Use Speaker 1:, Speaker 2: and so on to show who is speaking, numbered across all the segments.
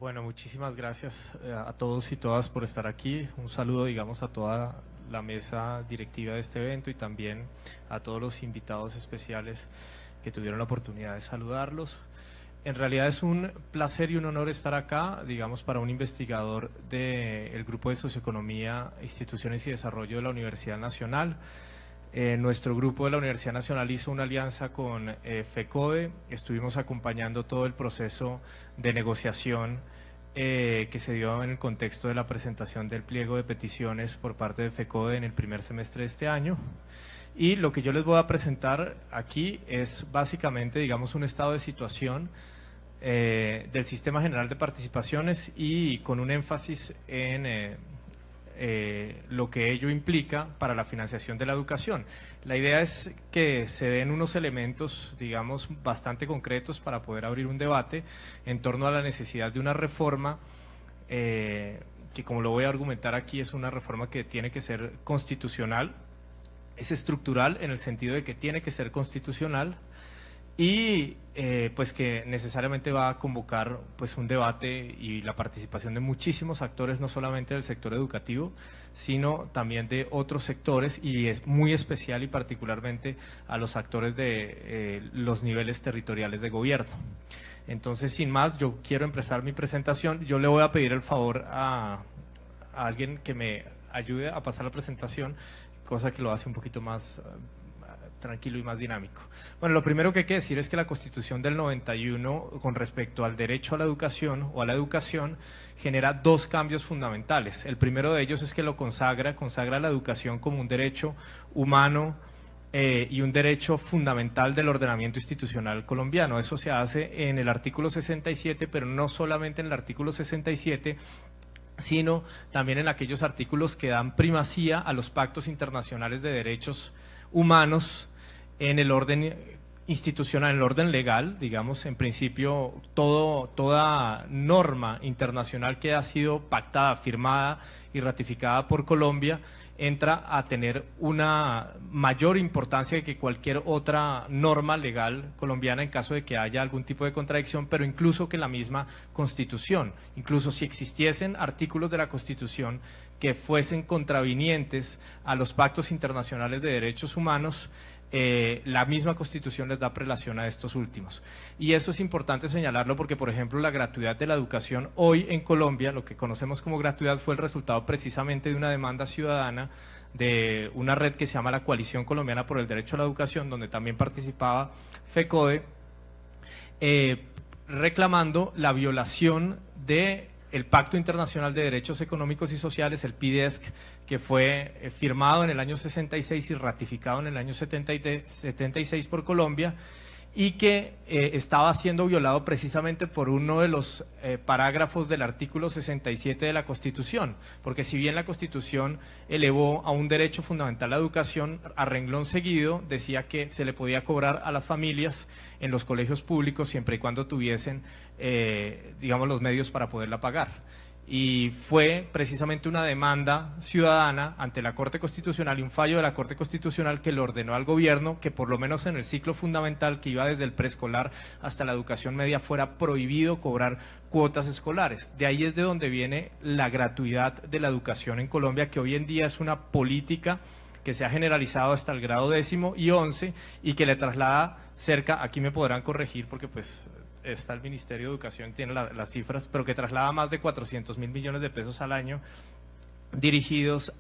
Speaker 1: Bueno, muchísimas gracias a todos y todas por estar aquí. Un saludo, digamos, a toda la mesa directiva de este evento y también a todos los invitados especiales que tuvieron la oportunidad de saludarlos. En realidad es un placer y un honor estar acá, digamos, para un investigador del Grupo de Socioeconomía, Instituciones y Desarrollo de la Universidad Nacional. Nuestro grupo de la Universidad Nacional hizo una alianza con FECODE, estuvimos acompañando todo el proceso de negociación que se dio en el contexto de la presentación del pliego de peticiones por parte de FECODE en el primer semestre de este año. Y lo que yo les voy a presentar aquí es básicamente, digamos, un estado de situación del Sistema General de Participaciones y con un énfasis en lo que ello implica para la financiación de la educación. La idea es que se den unos elementos, digamos, bastante concretos para poder abrir un debate en torno a la necesidad de una reforma que, como lo voy a argumentar aquí, es una reforma que tiene que ser constitucional, es estructural en el sentido de que tiene que ser constitucional y pues que necesariamente va a convocar pues un debate y la participación de muchísimos actores, no solamente del sector educativo, sino también de otros sectores, y es muy especial y particularmente a los actores de los niveles territoriales de gobierno. Entonces, sin más, yo quiero empezar mi presentación. Yo le voy a pedir el favor a alguien que me ayude a pasar la presentación, cosa que lo hace un poquito más tranquilo y más dinámico. Bueno, lo primero que hay que decir es que la Constitución del 91, con respecto al derecho a la educación o a la educación, genera dos cambios fundamentales. El primero de ellos es que lo consagra la educación como un derecho humano y un derecho fundamental del ordenamiento institucional colombiano. Eso se hace en el artículo 67, pero no solamente en el artículo 67, sino también en aquellos artículos que dan primacía a los pactos internacionales de derechos humanos en el orden institucional, en el orden legal. Digamos, en principio, toda norma internacional que ha sido pactada, firmada y ratificada por Colombia entra a tener una mayor importancia que cualquier otra norma legal colombiana en caso de que haya algún tipo de contradicción, pero incluso que la misma Constitución. Incluso si existiesen artículos de la Constitución que fuesen contravinientes a los pactos internacionales de derechos humanos, la misma Constitución les da prelación a estos últimos. Y eso es importante señalarlo porque, por ejemplo, la gratuidad de la educación hoy en Colombia, lo que conocemos como gratuidad, fue el resultado precisamente de una demanda ciudadana de una red que se llama la Coalición Colombiana por el Derecho a la Educación, donde también participaba FECODE, reclamando la violación de el Pacto Internacional de Derechos Económicos y Sociales, el PIDESC, que fue firmado en el año 66 y ratificado en el año 76 por Colombia, y que estaba siendo violado precisamente por uno de los parágrafos del artículo 67 de la Constitución, porque si bien la Constitución elevó a un derecho fundamental la educación, a renglón seguido decía que se le podía cobrar a las familias en los colegios públicos siempre y cuando tuviesen, digamos, los medios para poderla pagar. Y fue precisamente una demanda ciudadana ante la Corte Constitucional y un fallo de la Corte Constitucional que le ordenó al gobierno que por lo menos en el ciclo fundamental, que iba desde el preescolar hasta la educación media, fuera prohibido cobrar cuotas escolares. De ahí es de donde viene la gratuidad de la educación en Colombia, que hoy en día es una política que se ha generalizado hasta el grado 10º y 11 y que le traslada cerca, aquí me podrán corregir porque pues está el Ministerio de Educación, tiene las cifras, pero que traslada más de 400.000 millones de pesos al año dirigidos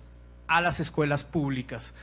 Speaker 1: a las escuelas públicas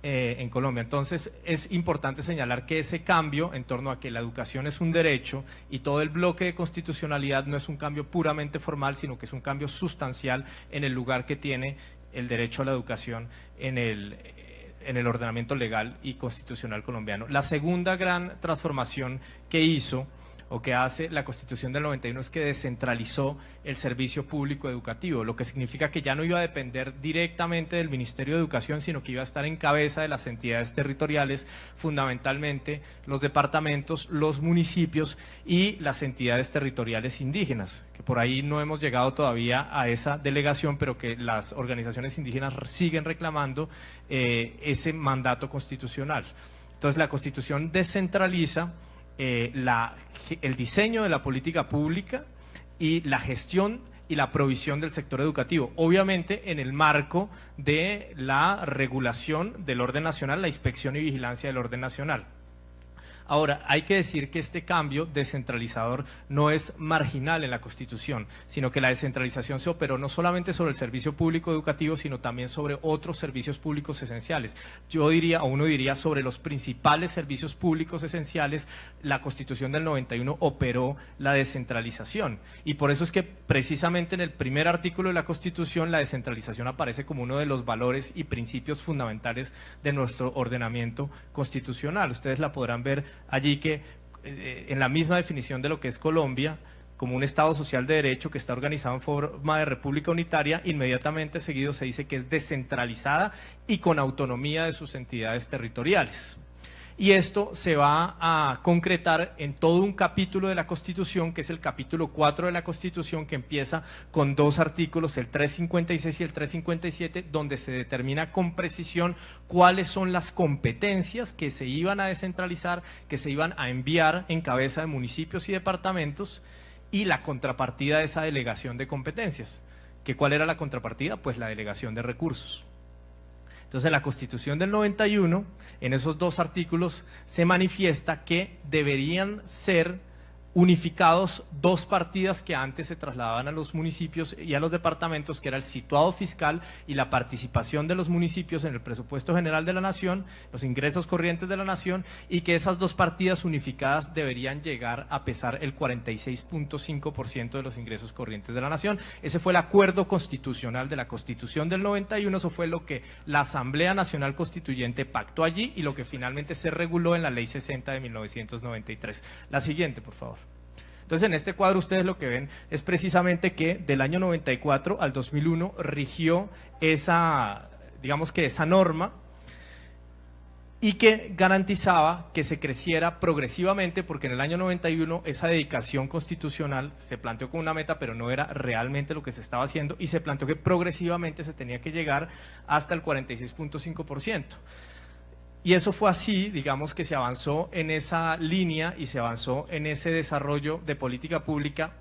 Speaker 1: en Colombia. Entonces, es importante señalar que ese cambio en torno a que la educación es un derecho y todo el bloque de constitucionalidad no es un cambio puramente formal, sino que es un cambio sustancial en el lugar que tiene el derecho a la educación en el ordenamiento legal y constitucional colombiano. La segunda gran transformación que hizo o que hace la Constitución del 91 es que descentralizó el servicio público educativo, lo que significa que ya no iba a depender directamente del Ministerio de Educación, sino que iba a estar en cabeza de las entidades territoriales, fundamentalmente los departamentos, los municipios y las entidades territoriales indígenas, que por ahí no hemos llegado todavía a esa delegación, pero que las organizaciones indígenas siguen reclamando ese mandato constitucional. Entonces, la Constitución descentraliza el diseño de la política pública y la gestión y la provisión del sector educativo, obviamente en el marco de la regulación del orden nacional, la inspección y vigilancia del orden nacional. Ahora, hay que decir que este cambio descentralizador no es marginal en la Constitución, sino que la descentralización se operó no solamente sobre el servicio público educativo, sino también sobre otros servicios públicos esenciales. Yo diría, o uno diría, sobre los principales servicios públicos esenciales, la Constitución del 91 operó la descentralización. Y por eso es que precisamente en el primer artículo de la Constitución la descentralización aparece como uno de los valores y principios fundamentales de nuestro ordenamiento constitucional. Ustedes la podrán ver allí que en la misma definición de lo que es Colombia, como un Estado social de derecho que está organizado en forma de república unitaria, inmediatamente seguido se dice que es descentralizada y con autonomía de sus entidades territoriales. Y esto se va a concretar en todo un capítulo de la Constitución, que es el capítulo 4 de la Constitución, que empieza con dos artículos, el 356 y el 357, donde se determina con precisión cuáles son las competencias que se iban a descentralizar, que se iban a enviar en cabeza de municipios y departamentos, y la contrapartida de esa delegación de competencias. ¿Que cuál era la contrapartida? Pues la delegación de recursos. Entonces, en la Constitución del 91, en esos dos artículos, se manifiesta que deberían ser unificados dos partidas que antes se trasladaban a los municipios y a los departamentos, que era el situado fiscal y la participación de los municipios en el presupuesto general de la Nación, los ingresos corrientes de la Nación, y que esas dos partidas unificadas deberían llegar a pesar el 46.5% de los ingresos corrientes de la Nación. Ese fue el acuerdo constitucional de la Constitución del 91, eso fue lo que la Asamblea Nacional Constituyente pactó allí y lo que finalmente se reguló en la Ley 60 de 1993. La siguiente, por favor. Entonces, en este cuadro ustedes lo que ven es precisamente que del año 94 al 2001 rigió esa, digamos que esa norma, y que garantizaba que se creciera progresivamente, porque en el año 91 esa dedicación constitucional se planteó como una meta, pero no era realmente lo que se estaba haciendo, y se planteó que progresivamente se tenía que llegar hasta el 46.5%. Y eso fue así, digamos que se avanzó en esa línea y se avanzó en ese desarrollo de política pública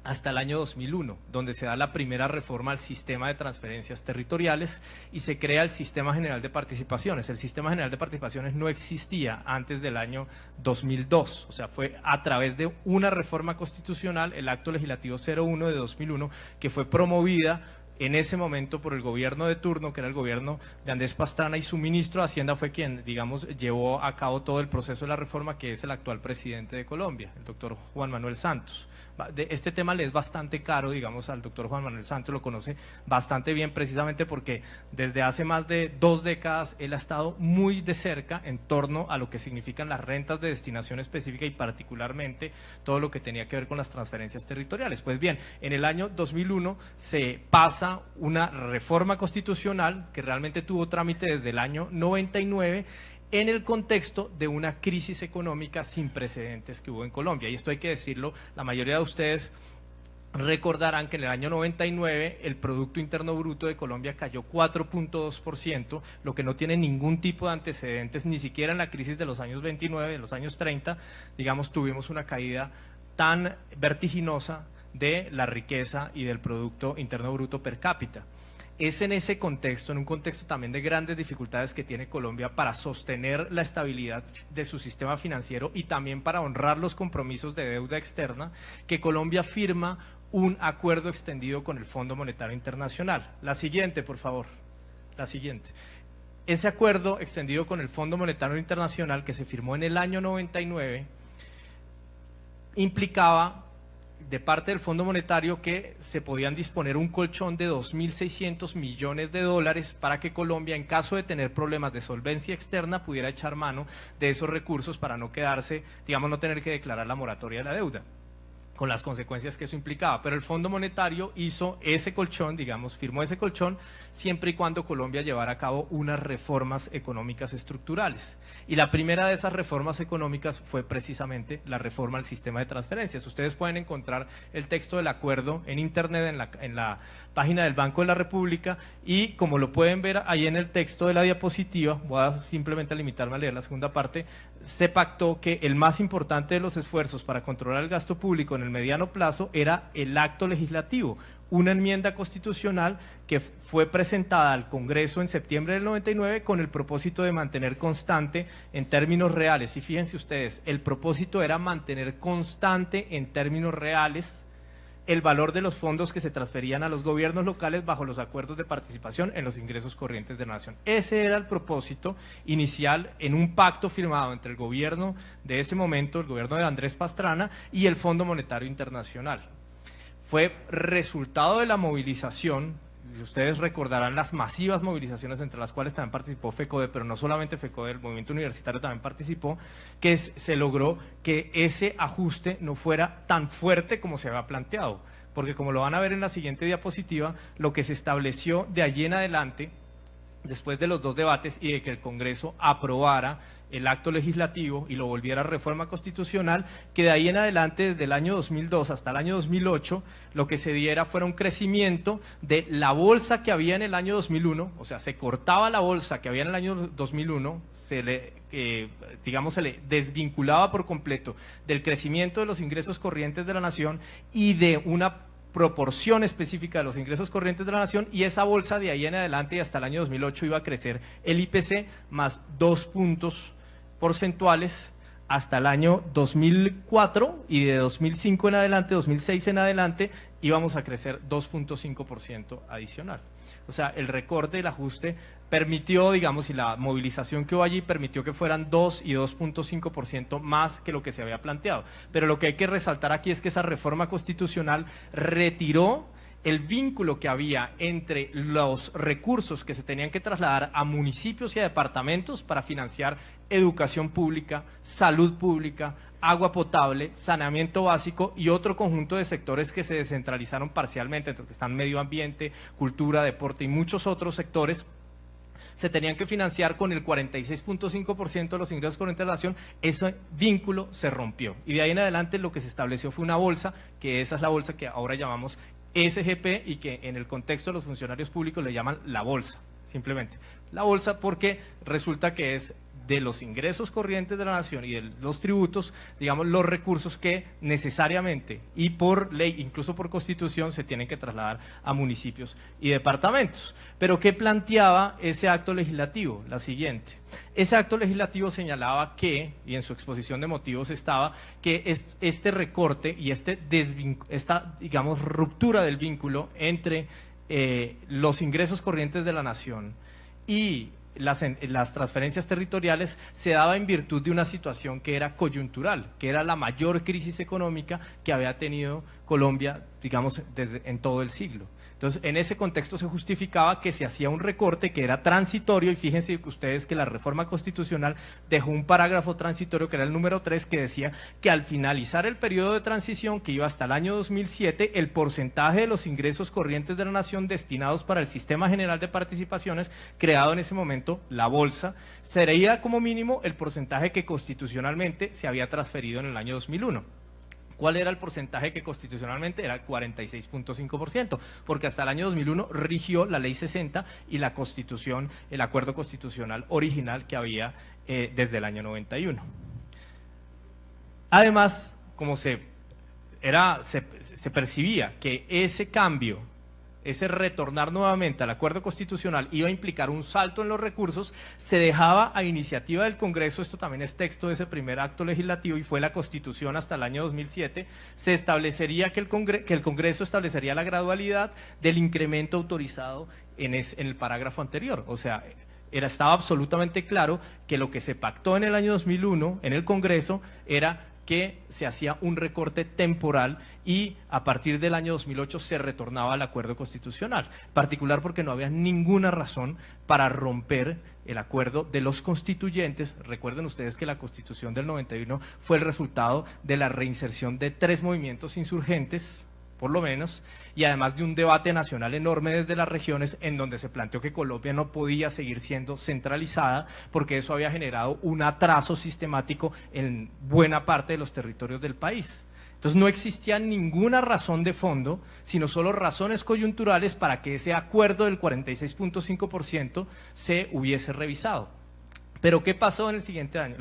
Speaker 1: hasta el año 2001, donde se da la primera reforma al sistema de transferencias territoriales y se crea el Sistema General de Participaciones. El Sistema General de Participaciones no existía antes del año 2002, o sea, fue a través de una reforma constitucional, el Acto Legislativo 01 de 2001, que fue promovida en ese momento por el gobierno de turno, que era el gobierno de Andrés Pastrana, y su ministro de Hacienda fue quien, digamos, llevó a cabo todo el proceso de la reforma, que es el actual presidente de Colombia, el doctor Juan Manuel Santos. Este tema le es bastante caro, digamos, al doctor Juan Manuel Santos, lo conoce bastante bien precisamente porque desde hace más de 2 décadas él ha estado muy de cerca en torno a lo que significan las rentas de destinación específica y particularmente todo lo que tenía que ver con las transferencias territoriales. Pues bien, en el año 2001 se pasa una reforma constitucional que realmente tuvo trámite desde el año 99, en el contexto de una crisis económica sin precedentes que hubo en Colombia. Y esto hay que decirlo, la mayoría de ustedes recordarán que en el año 99 el Producto Interno Bruto de Colombia cayó 4.2%, lo que no tiene ningún tipo de antecedentes, ni siquiera en la crisis de los años 29, de los años 30, digamos, tuvimos una caída tan vertiginosa de la riqueza y del Producto Interno Bruto per cápita. Es en ese contexto, en un contexto también de grandes dificultades que tiene Colombia para sostener la estabilidad de su sistema financiero y también para honrar los compromisos de deuda externa, que Colombia firma un acuerdo extendido con el Fondo Monetario Internacional. La siguiente, por favor. La siguiente. Ese acuerdo extendido con el Fondo Monetario Internacional, que se firmó en el año 99, implicaba de parte del Fondo Monetario que se podían disponer un colchón de 2.600 millones de dólares para que Colombia, en caso de tener problemas de solvencia externa, pudiera echar mano de esos recursos para no quedarse, digamos, no tener que declarar la moratoria de la deuda, con las consecuencias que eso implicaba. Pero el Fondo Monetario hizo ese colchón, digamos, firmó ese colchón, siempre y cuando Colombia llevara a cabo unas reformas económicas estructurales. Y la primera de esas reformas económicas fue precisamente la reforma al sistema de transferencias. Ustedes pueden encontrar el texto del acuerdo en internet, en la página del Banco de la República, y como lo pueden ver ahí en el texto de la diapositiva, voy a simplemente limitarme a leer la segunda parte, se pactó que el más importante de los esfuerzos para controlar el gasto público en el el mediano plazo era el acto legislativo, una enmienda constitucional que fue presentada al Congreso en septiembre del 99 con el propósito de mantener constante en términos reales. Y fíjense ustedes, el propósito era mantener constante en términos reales el valor de los fondos que se transferían a los gobiernos locales bajo los acuerdos de participación en los ingresos corrientes de la nación. Ese era el propósito inicial en un pacto firmado entre el gobierno de ese momento, el gobierno de Andrés Pastrana, y el Fondo Monetario Internacional. Fue resultado de la movilización, y ustedes recordarán las masivas movilizaciones entre las cuales también participó FECODE, pero no solamente FECODE, el movimiento universitario también participó, que se logró que ese ajuste no fuera tan fuerte como se había planteado, porque como lo van a ver en la siguiente diapositiva, lo que se estableció de allí en adelante, después de los dos debates y de que el Congreso aprobara el acto legislativo y lo volviera reforma constitucional, que de ahí en adelante, desde el año 2002 hasta el año 2008, lo que se diera fuera un crecimiento de la bolsa que había en el año 2001, o sea, se cortaba la bolsa que había en el año 2001, se le desvinculaba por completo del crecimiento de los ingresos corrientes de la nación y de una proporción específica de los ingresos corrientes de la nación, y esa bolsa de ahí en adelante y hasta el año 2008 iba a crecer el IPC más 2 puntos porcentuales hasta el año 2004, y de 2005 en adelante, 2006 en adelante, íbamos a crecer 2.5% adicional. O sea, el recorte, el ajuste permitió, digamos, y la movilización que hubo allí permitió que fueran 2 y 2.5% más que lo que se había planteado. Pero lo que hay que resaltar aquí es que esa reforma constitucional retiró el vínculo que había entre los recursos que se tenían que trasladar a municipios y a departamentos para financiar educación pública, salud pública, agua potable, saneamiento básico y otro conjunto de sectores que se descentralizaron parcialmente, entre los que están medio ambiente, cultura, deporte y muchos otros sectores. Se tenían que financiar con el 46.5% de los ingresos corrientes de la nación. Ese vínculo se rompió y de ahí en adelante lo que se estableció fue una bolsa, que esa es la bolsa que ahora llamamos SGP y que en el contexto de los funcionarios públicos le llaman la bolsa, simplemente. La bolsa porque resulta que es de los ingresos corrientes de la nación y de los tributos, digamos, los recursos que necesariamente y por ley, incluso por constitución, se tienen que trasladar a municipios y departamentos. Pero ¿qué planteaba ese acto legislativo? La siguiente. Ese acto legislativo señalaba que, y en su exposición de motivos estaba, que este recorte y esta, digamos, ruptura del vínculo entre los ingresos corrientes de la nación y las transferencias territoriales se daba en virtud de una situación que era coyuntural, que era la mayor crisis económica que había tenido Colombia, digamos, en todo el siglo. Entonces, en ese contexto se justificaba que se hacía un recorte que era transitorio, y fíjense ustedes que la reforma constitucional dejó un parágrafo transitorio, que era el número 3, que decía que al finalizar el periodo de transición, que iba hasta el año 2007, el porcentaje de los ingresos corrientes de la nación destinados para el Sistema General de Participaciones, creado en ese momento, la Bolsa, sería como mínimo el porcentaje que constitucionalmente se había transferido en el año 2001. ¿Cuál era el porcentaje que constitucionalmente? Era el 46.5%, porque hasta el año 2001 rigió la Ley 60 y la Constitución, el acuerdo constitucional original que había desde el año 91. Además, como se percibía que ese cambio, ese retornar nuevamente al acuerdo constitucional iba a implicar un salto en los recursos, se dejaba a iniciativa del Congreso, esto también es texto de ese primer acto legislativo y fue la Constitución hasta el año 2007, se establecería que el Congreso establecería la gradualidad del incremento autorizado en el parágrafo anterior, o sea, estaba absolutamente claro que lo que se pactó en el año 2001 en el Congreso era que se hacía un recorte temporal y a partir del año 2008 se retornaba al acuerdo constitucional, en particular porque no había ninguna razón para romper el acuerdo de los constituyentes. Recuerden ustedes que la Constitución del 91 fue el resultado de la reinserción de 3 movimientos insurgentes, por lo menos, y además de un debate nacional enorme desde las regiones en donde se planteó que Colombia no podía seguir siendo centralizada porque eso había generado un atraso sistemático en buena parte de los territorios del país. Entonces no existía ninguna razón de fondo, sino solo razones coyunturales para que ese acuerdo del 46.5% se hubiese revisado. Pero ¿qué pasó en el siguiente año?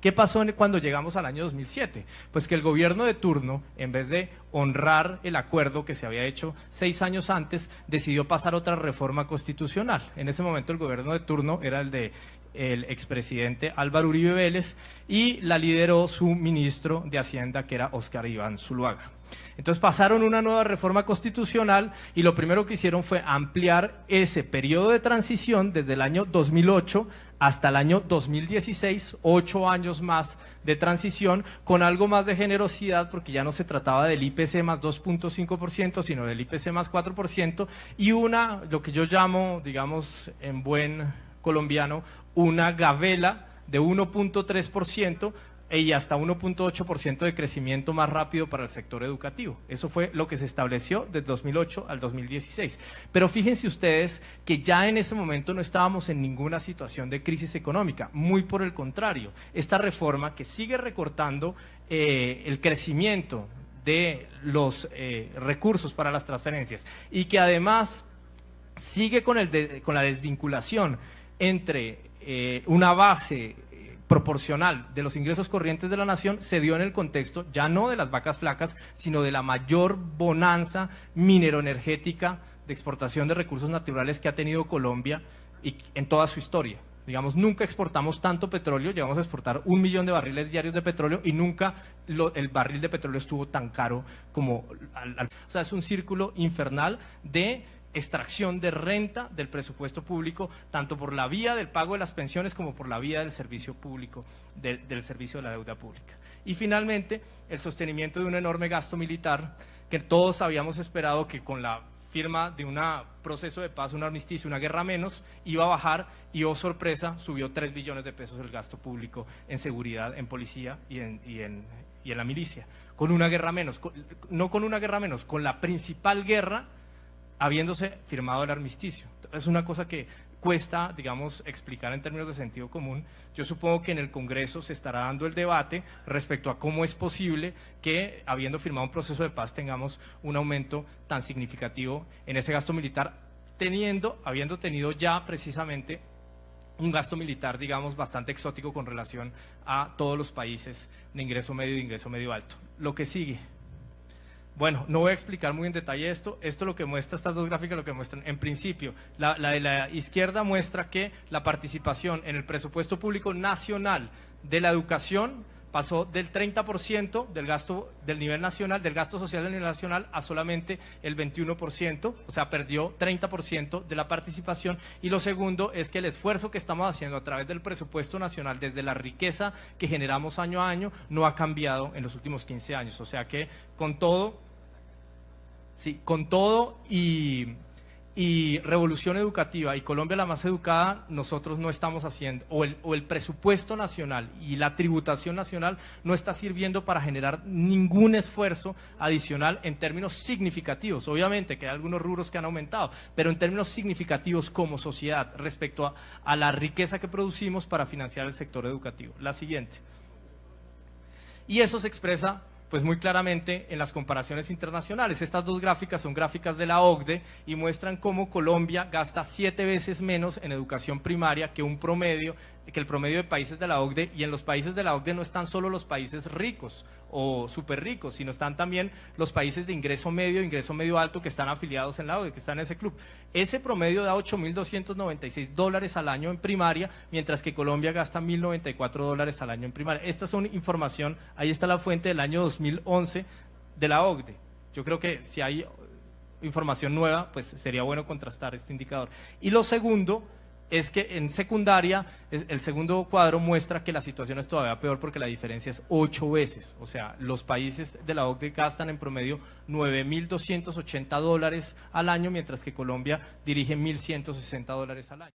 Speaker 1: ¿Qué pasó cuando llegamos al año 2007? Pues que el gobierno de turno, en vez de honrar el acuerdo que se había hecho 6 años antes, decidió pasar otra reforma constitucional. En ese momento el gobierno de turno era el de el expresidente Álvaro Uribe Vélez y la lideró su ministro de Hacienda, que era Óscar Iván Zuluaga. Entonces pasaron una nueva reforma constitucional y lo primero que hicieron fue ampliar ese periodo de transición desde el año 2008 hasta el año 2016, 8 años más de transición, con algo más de generosidad, porque ya no se trataba del IPC más 2.5%, sino del IPC más 4%, y lo que yo llamo, digamos, en buen colombiano, una gabela de 1.3%, y hasta 1.8% de crecimiento más rápido para el sector educativo. Eso fue lo que se estableció desde 2008 al 2016. Pero fíjense ustedes que ya en ese momento no estábamos en ninguna situación de crisis económica, muy por el contrario. Esta reforma que sigue recortando el crecimiento de los recursos para las transferencias y que además sigue con la desvinculación entre una base proporcional de los ingresos corrientes de la nación, se dio en el contexto ya no de las vacas flacas, sino de la mayor bonanza mineroenergética de exportación de recursos naturales que ha tenido Colombia en toda su historia. Digamos, nunca exportamos tanto petróleo, llegamos a exportar 1 millón de barriles diarios de petróleo y nunca el barril de petróleo estuvo tan caro como… O sea, es un círculo infernal de extracción de renta del presupuesto público, tanto por la vía del pago de las pensiones como por la vía del servicio público, del servicio de la deuda pública. Y finalmente, el sostenimiento de un enorme gasto militar que todos habíamos esperado que con la firma de un proceso de paz, un armisticio, una guerra menos, iba a bajar y, oh sorpresa, subió 3 billones de pesos el gasto público en seguridad, en policía y en la milicia. Con una guerra menos, no con una guerra menos, con la principal guerra habiéndose firmado el armisticio. Es una cosa que cuesta, digamos, explicar en términos de sentido común. Yo supongo que en el Congreso se estará dando el debate respecto a cómo es posible que, habiendo firmado un proceso de paz, tengamos un aumento tan significativo en ese gasto militar, habiendo tenido ya precisamente un gasto militar, digamos, bastante exótico con relación a todos los países de ingreso medio y de ingreso medio alto. Lo que sigue. Bueno, no voy a explicar muy en detalle esto lo que muestra, estas dos gráficas lo que muestran, en principio, la de la izquierda muestra que la participación en el presupuesto público nacional de la educación pasó del 30% del gasto del nivel nacional, del gasto social del nivel nacional, a solamente el 21%, o sea, perdió 30% de la participación. Y lo segundo es que el esfuerzo que estamos haciendo a través del presupuesto nacional, desde la riqueza que generamos año a año, no ha cambiado en los últimos 15 años. O sea que con todo, sí, con todo y revolución educativa y Colombia la más educada, nosotros no estamos haciendo, o el presupuesto nacional y la tributación nacional no está sirviendo para generar ningún esfuerzo adicional en términos significativos. Obviamente que hay algunos rubros que han aumentado, pero en términos significativos como sociedad respecto a la riqueza que producimos para financiar el sector educativo. La siguiente. Y eso se expresa pues muy claramente en las comparaciones internacionales. Estas dos gráficas son gráficas de la OCDE y muestran cómo Colombia gasta 7 veces menos en educación primaria que el promedio de países de la OCDE, y en los países de la OCDE no están solo los países ricos o súper ricos, sino están también los países de ingreso medio alto que están afiliados en la OCDE, que están en ese club. Ese promedio da $8.296 al año en primaria, mientras que Colombia gasta $1.094 al año en primaria. Estas son información, ahí está la fuente del año 2011 de la OCDE. Yo creo que si hay información nueva, pues sería bueno contrastar este indicador. Y lo segundo es que en secundaria, el segundo cuadro muestra que la situación es todavía peor porque la diferencia es 8 veces. O sea, los países de la OCDE gastan en promedio $9.280 al año, mientras que Colombia dirige $1.160 al año.